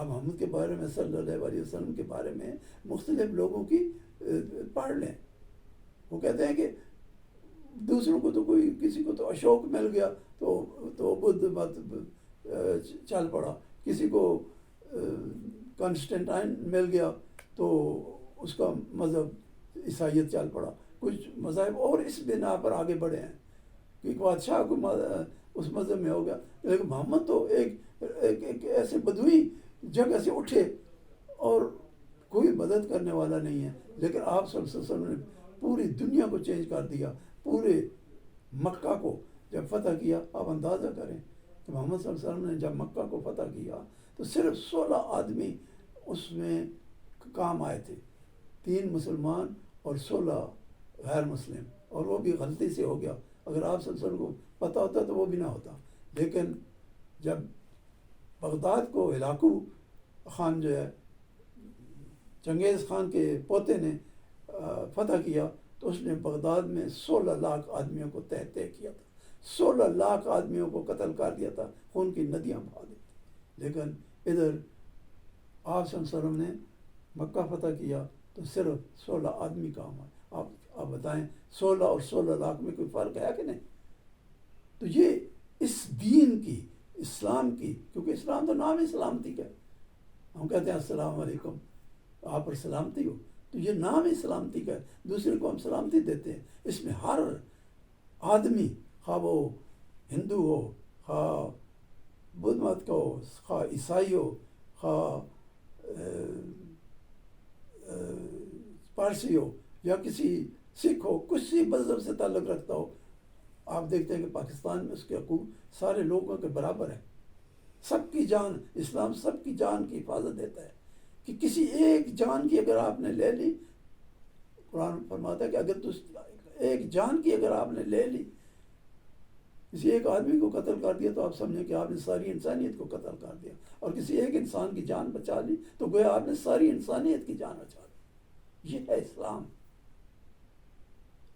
آپ محمد کے بارے میں صلی اللہ علیہ وسلم کے بارے میں مختلف لوگوں کی پڑھ لیں. وہ کہتے ہیں کہ دوسروں کو تو کوئی کسی کو تو اشوک مل گیا تو بدھ مت چل پڑا, کسی کو کانسٹنٹائن مل گیا تو اس کا مذہب عیسائیت چل پڑا. کچھ مذاہب اور اس بنا پر آگے بڑھے ہیں کہ ایک بادشاہ کو اس مذہب میں ہو گیا, لیکن محمد تو ایک ایسے بدوی جگہ سے اٹھے اور کوئی مدد کرنے والا نہیں ہے, لیکن آپ صلی اللہ علیہ وسلم نے پوری دنیا کو چینج کر دیا. پورے مکہ کو جب فتح کیا, آپ اندازہ کریں کہ محمد صلی اللہ علیہ وسلم نے جب مکہ کو فتح کیا تو صرف 16 آدمی اس میں کام آئے تھے, 3 مسلمان اور 16 غیر مسلم, اور وہ بھی غلطی سے ہو گیا. اگر آپ صلی اللہ علیہ وسلم کو پتہ ہوتا تو وہ بھی نہ ہوتا. لیکن جب بغداد کو ہلاکو خان جو ہے چنگیز خان کے پوتے نے فتح کیا تو اس نے بغداد میں 16 لاکھ آدمیوں کو طے کیا تھا, 16 لاکھ آدمیوں کو قتل کر دیا تھا, خون کی ندیاں بہا دی تھی. لیکن ادھر آپ صلی اللہ علیہ وسلم نے مکہ فتح کیا تو صرف 16 آدمی کام آئے. آپ بتائیں 16 اور 16 لاکھ میں کوئی فرق ہے کہ نہیں؟ تو یہ اس دین کی, اسلام کی, کیونکہ اسلام تو نام ہی سلامتی کا ہے. ہم کہتے ہیں السلام علیکم, آپ پر سلامتی ہو, تو یہ نام ہی سلامتی کا ہے. دوسرے کو ہم سلامتی دیتے ہیں. اس میں ہر آدمی, خواہ وہ ہندو ہو, خواہ بدھ مت کا ہو, خواہ عیسائی ہو, خواہ پارسی ہو, یا کسی سکھ ہو, کسی مذہب سے تعلق رکھتا ہو, آپ دیکھتے ہیں کہ پاکستان میں اس کے حقوق سارے لوگوں کے برابر ہیں. سب کی جان, اسلام سب کی جان کی حفاظت دیتا ہے کہ کسی ایک جان کی اگر آپ نے لے لی, قرآن فرماتا ہے کہ اگر ایک جان کی اگر آپ نے لے لی, کسی ایک آدمی کو قتل کر دیا تو آپ سمجھیں کہ آپ نے ساری انسانیت کو قتل کر دیا, اور کسی ایک انسان کی جان بچا لی تو گویا آپ نے ساری انسانیت کی جان بچا لی. یہ ہے اسلام.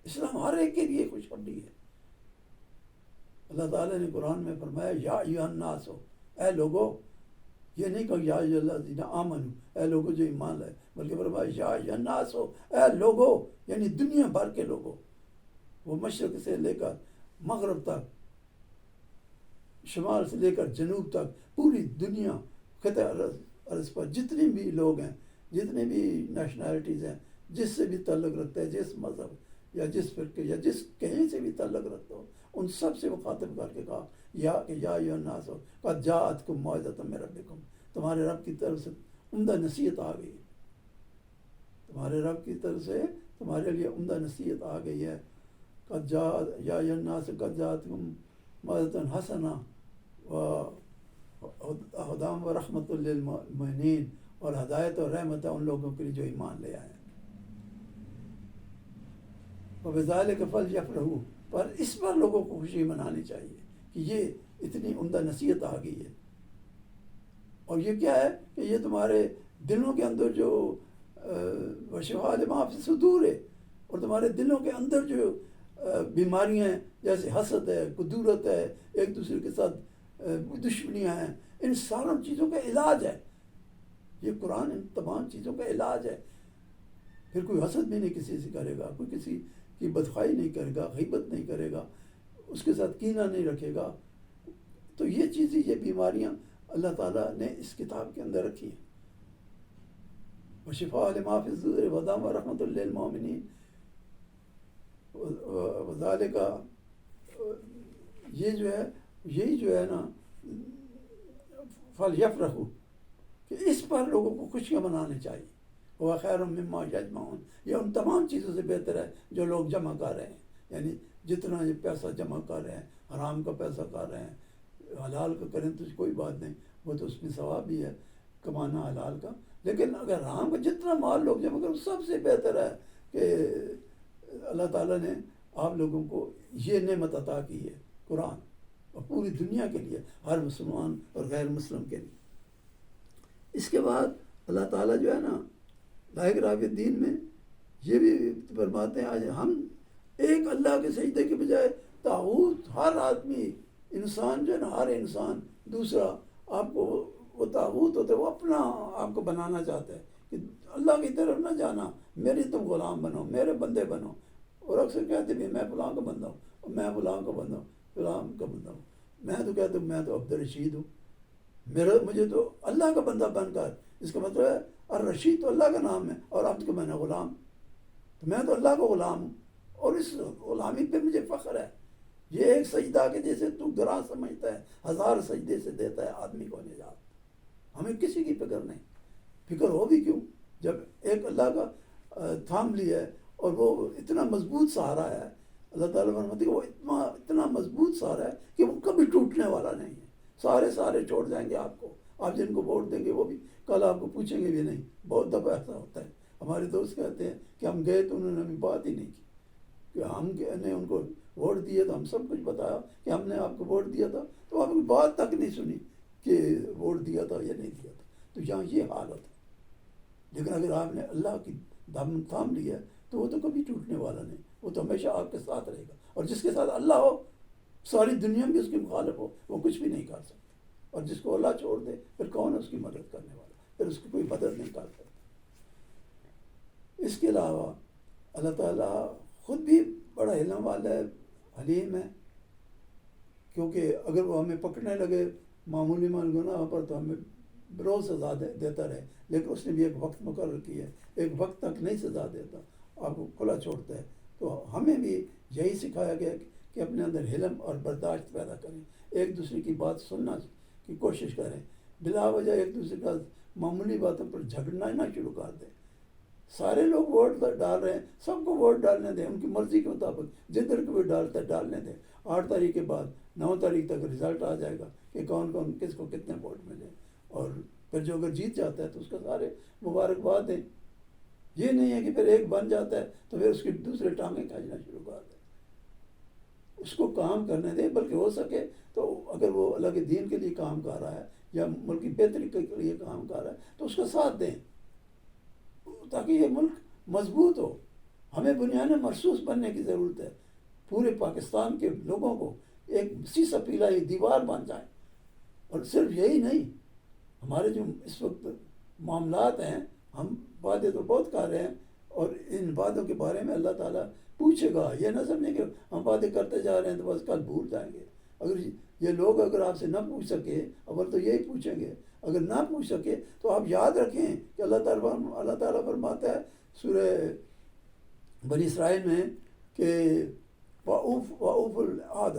اسلام ہر ایک کے لیے خوشخبری ہے. اللہ تعالیٰ نے قرآن میں فرمایا یا ایھا الناس, اے لوگو, یہ نہیں کہا یا ایھا الذین آمنوا, اے لوگو جو ایمان لائے, بلکہ فرمایا یا ایھا الناس, اے لوگو, یعنی دنیا بھر کے لوگوں, وہ مشرق سے لے کر مغرب تک, شمال سے لے کر جنوب تک, پوری دنیا خطہ ارض پر جتنے بھی لوگ ہیں, جتنے بھی نیشنلٹیز ہیں, جس سے بھی تعلق رکھتا ہے, جس مذہب یا جس فرقے یا جس کہیں سے بھی تعلق رکھتا ہو, ان سب سے مخاطب کر کے کہا یا ایھا الناس قد جاءتکم موعظۃ من ربکم, تمہارے رب کی طرف سے عمدہ نصیحت آ گئی ہے, تمہارے رب کی طرف سے تمہارے لیے عمدہ نصیحت آ گئی ہے. قد جاءت یا ایھا الناس قد جاءتکم موعظۃ حسنہ وہدی ورحمۃ للمؤمنین, اور ہدایت اور رحمت ہے ان لوگوں کے لیے جو ایمان لے آئے ہیں. وبذلک فلیفرحوا, پر اس پر لوگوں کو خوشی منانی چاہیے کہ یہ اتنی عمدہ نصیحت آ گئی ہے. اور یہ کیا ہے کہ یہ تمہارے دلوں کے اندر جو وشفاء لما فی الصدور ہے, اور تمہارے دلوں کے اندر جو بیماریاں ہیں, جیسے حسد ہے, کدورت ہے, ایک دوسرے کے ساتھ دشمنیاں ہیں, ان ساروں چیزوں کا علاج ہے. یہ قرآن ان تمام چیزوں کا علاج ہے. پھر کوئی حسد بھی نہیں کسی سے کرے گا, کوئی کسی کی بدخواہی نہیں کرے گا, غیبت نہیں کرے گا, اس کے ساتھ کینہ نہیں رکھے گا. تو یہ چیزیں, یہ بیماریاں اللہ تعالیٰ نے اس کتاب کے اندر رکھی ہیں. وشفاء لما فی الصدور وہدی ورحمۃ للمؤمنین, وذالک, یہ جو ہے, یہی جو ہے نا, فلیفرحوا, کہ اس پر لوگوں کو خوشیاں منانے چاہیے. وہ خیر مما یجمعون, یہ ان تمام چیزوں سے بہتر ہے جو لوگ جمع کر رہے ہیں. یعنی جتنا یہ پیسہ جمع کر رہے ہیں, حرام کا پیسہ کر رہے ہیں, حلال کا کریں تو کوئی بات نہیں, وہ تو اس میں ثواب بھی ہے کمانا حلال کا. لیکن اگر حرام کا جتنا مال لوگ جمع کریں, سب سے بہتر ہے کہ اللہ تعالیٰ نے آپ لوگوں کو یہ نعمت عطا کی ہے, قرآن, اور پوری دنیا کے لیے, ہر مسلمان اور غیر مسلم کے لیے. اس کے بعد اللہ تعالیٰ جو ہے نا لائق راغب الدین میں یہ بھی فرماتے ہیں, آج ہم ایک اللہ کے سجدے کے بجائے طاغوت, ہر آدمی, انسان جو ہے نا, ہر انسان دوسرا آپ کو وہ طاغوت ہوتے ہیں، وہ اپنا آپ کو بنانا چاہتے ہیں کہ اللہ کی طرف نہ جانا، میری تم غلام بنو، میرے بندے بنو. اور اکثر کہتے بھی میں فلاں کا بندہ ہوں، اور میں فلاں کا بندہ ہوں، فلاں کا بندہ ہوں. میں تو کہتا ہوں میں تو عبد الرشید ہوں. مجھے تو اللہ کا بندہ بن کر، اس کا مطلب ہے الرشید تو اللہ کا نام ہے، اور عبد کا میں نے غلام، تو میں تو اللہ کا غلام ہوں. اور اس غلامی پہ مجھے فخر ہے. یہ ایک سجدہ کے جیسے تو گراں سمجھتا ہے، 1000 سجدے سے دیتا ہے آدمی کو نجات. ہمیں کسی کی فکر نہیں. فکر ہو بھی کیوں جب ایک اللہ کا تھام لیا ہے، اور وہ اتنا مضبوط سہارا ہے. اللہ تعالیٰ فرماتے ہیں کہ وہ اتنا مضبوط سہارا ہے کہ وہ کبھی ٹوٹنے والا نہیں ہے. سارے چھوڑ جائیں گے آپ کو، آپ جن کو ووٹ دیں گے وہ بھی کل آپ کو پوچھیں گے بھی نہیں. بہت دفعہ ایسا ہوتا ہے. ہمارے دوست کہتے ہیں کہ ہم گئے تو انہوں نے ہمیں بات ہی نہیں کی، کہ ہم نے ان کو ووٹ دیے تو ہم سب کچھ بتایا کہ ہم نے آپ کو ووٹ دیا تھا، تو آپ کی بات تک نہیں سنی کہ ووٹ دیا تھا یا نہیں دیا تھا. تو یہاں یہ حال ہوتا ہے. لیکن اگر آپ نے اللہ کی دامن تھام لیا تو وہ تو کبھی ٹوٹنے والا نہیں، وہ تو ہمیشہ آپ کے ساتھ رہے گا. اور جس کے ساتھ اللہ ہو، ساری دنیا میں اس کے مخالف ہو، وہ کچھ بھی نہیں کر سکتا. اور جس کو اللہ چھوڑ دے پھر کون ہے اس کی مدد کرنے والا؟ پھر اس کی کوئی مدد نہیں کر سکتا. اس کے علاوہ اللہ تعالیٰ خود بھی بڑا علم والا ہے، حلیم ہے. کیونکہ اگر وہ ہمیں پکڑنے لگے معمولی گناہ پر تو ہمیں روز سزا دیتا رہے، لیکن اس نے بھی ایک وقت مقرر کیا ہے، ایک وقت تک نہیں سزا دیتا، آپ کو کھلا چھوڑتا ہے. تو ہمیں بھی یہی سکھایا گیا کہ اپنے اندر حلم اور برداشت پیدا کریں، ایک دوسرے کی بات سننا کی کوشش کریں، بلا وجہ ایک دوسرے کا معمولی باتوں پر جھگڑنا نہ شروع کر دیں. سارے لوگ ووٹ ڈال رہے ہیں، سب کو ووٹ ڈالنے دیں ان کی مرضی کے مطابق، جدھر کو بھی ڈالتا ہے ڈالنے دیں. 8 تاریخ کے بعد 9 تاریخ تک رزلٹ آ جائے گا کہ کون کون کس کو کتنے ووٹ ملے، اور پھر جو اگر جیت جاتا ہے تو اس کا سارے مبارکباد دیں. یہ نہیں ہے کہ پھر ایک بن جاتا ہے تو پھر اس کی دوسرے ٹانگیں کھینچنا شروع کر دیں. اس کو کام کرنے دیں، بلکہ ہو سکے تو اگر وہ اللہ کے دین کے لیے کام کر رہا ہے یا ملک کی بہتری کے لیے کام کر رہا ہے تو اس کا ساتھ دیں، تاکہ یہ ملک مضبوط ہو. ہمیں بنیاد مرصوص بننے کی ضرورت ہے. پورے پاکستان کے لوگوں کو ایک سیسا پیلا ایک دیوار بن جائے. اور صرف یہی نہیں، ہمارے جو اس وقت معاملات ہیں، ہم وعدے تو بہت کر رہے ہیں، اور ان وعدوں کے بارے میں اللہ تعالیٰ پوچھے گا. یہ نہ سمجھیں کہ ہم وعدے کرتے جا رہے ہیں تو بس کل بھول جائیں گے. اگر یہ لوگ اگر آپ سے نہ پوچھ سکے، اول تو یہی پوچھیں گے. اگر نہ پوچھ سکے تو آپ یاد رکھیں کہ اللہ تعالیٰ فرماتا ہے سورہ بنی اسرائیل میں کہ وَأَوْفُوا الْعَهْدَ،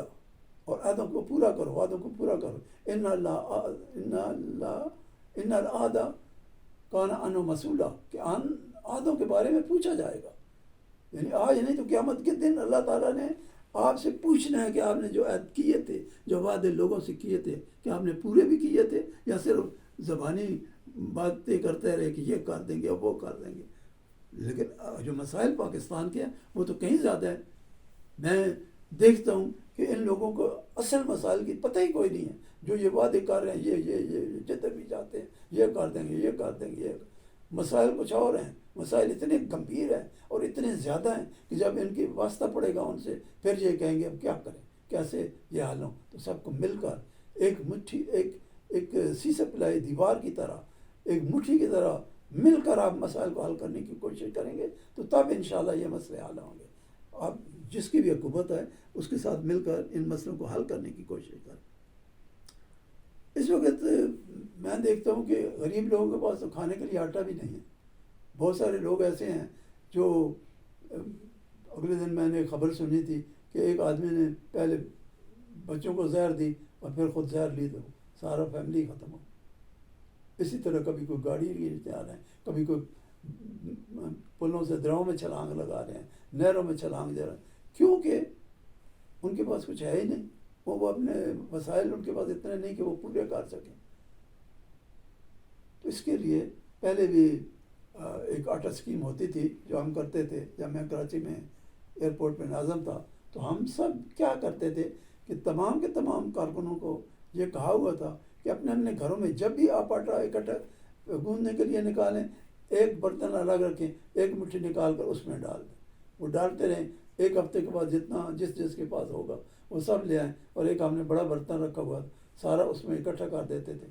اور عہدوں کو پورا کرو، وعدوں کو پورا کرو. ان العہد کان عنہ مسئولا، کہ عہدوں کے بارے میں پوچھا جائے گا. یعنی آج نہیں تو قیامت کے دن اللہ تعالیٰ نے آپ سے پوچھنا ہے کہ آپ نے جو عہد کیے تھے، جو وعدے لوگوں سے کیے تھے، کہ آپ نے پورے بھی کیے تھے یا صرف زبانی باتیں کرتے رہے کہ یہ کر دیں گے اور وہ کر دیں گے. لیکن جو مسائل پاکستان کے ہیں وہ تو کہیں زیادہ ہیں. میں دیکھتا ہوں کہ ان لوگوں کو اصل مسائل کی پتہ ہی کوئی نہیں ہے. جو یہ وعدے کر رہے ہیں، یہ جدھر بھی جاتے ہیں یہ کر دیں گے، یہ کر دیں گے. مسائل کچھ اور ہیں. مسائل اتنے گمبھیر ہیں اور اتنے زیادہ ہیں کہ جب ان کی واسطہ پڑے گا ان سے، پھر یہ کہیں گے اب کیا کریں، کیسے یہ حل ہوں. تو سب کو مل کر ایک مٹھی، ایک سیسے پلائی دیوار کی طرح، ایک مٹھی کی طرح مل کر آپ مسائل کو حل کرنے کی کوشش کریں گے تو تب انشاءاللہ یہ مسئلے حل ہوں گے. آپ جس کی بھی حکومت ہے اس کے ساتھ مل کر ان مسئلوں کو حل کرنے کی کوشش کریں. اس وقت میں دیکھتا ہوں کہ غریب لوگوں کے پاس تو کھانے کے لیے آٹا بھی نہیں ہے. بہت سارے لوگ ایسے ہیں جو اگلے دن میں نے خبر سنی تھی کہ ایک آدمی نے پہلے بچوں کو زہر دی اور پھر خود زہر لی تو سارا فیملی ختم ہو. اسی طرح کبھی کوئی گاڑی لیتے آ رہے ہیں، کبھی کوئی پلوں سے دراؤں میں چھلانگ لگا رہے ہیں، نہروں میں چھلانگ دے رہے ہیں، کیونکہ ان کے پاس کچھ ہے ہی نہیں. وہ اپنے وسائل ان کے پاس اتنے نہیں کہ وہ پورے کر سکیں. تو اس کے لیے پہلے بھی ایک آٹا اسکیم ہوتی تھی جو ہم کرتے تھے. جب میں کراچی میں ایئرپورٹ پہ ناظم تھا تو ہم سب کیا کرتے تھے کہ تمام کے تمام کارکنوں کو یہ کہا ہوا تھا کہ اپنے اپنے گھروں میں جب بھی آپ آٹا اکٹھا گوندنے کے لیے نکالیں، ایک برتن الگ رکھیں، ایک مٹھی نکال کر اس میں ڈال دیں. وہ ڈالتے رہیں. ایک ہفتے کے بعد جتنا جس کے پاس ہوگا وہ سب لے آئیں. اور ایک ہم نے بڑا برتن رکھا ہوا سارا اس میں اکٹھا کر دیتے تھے.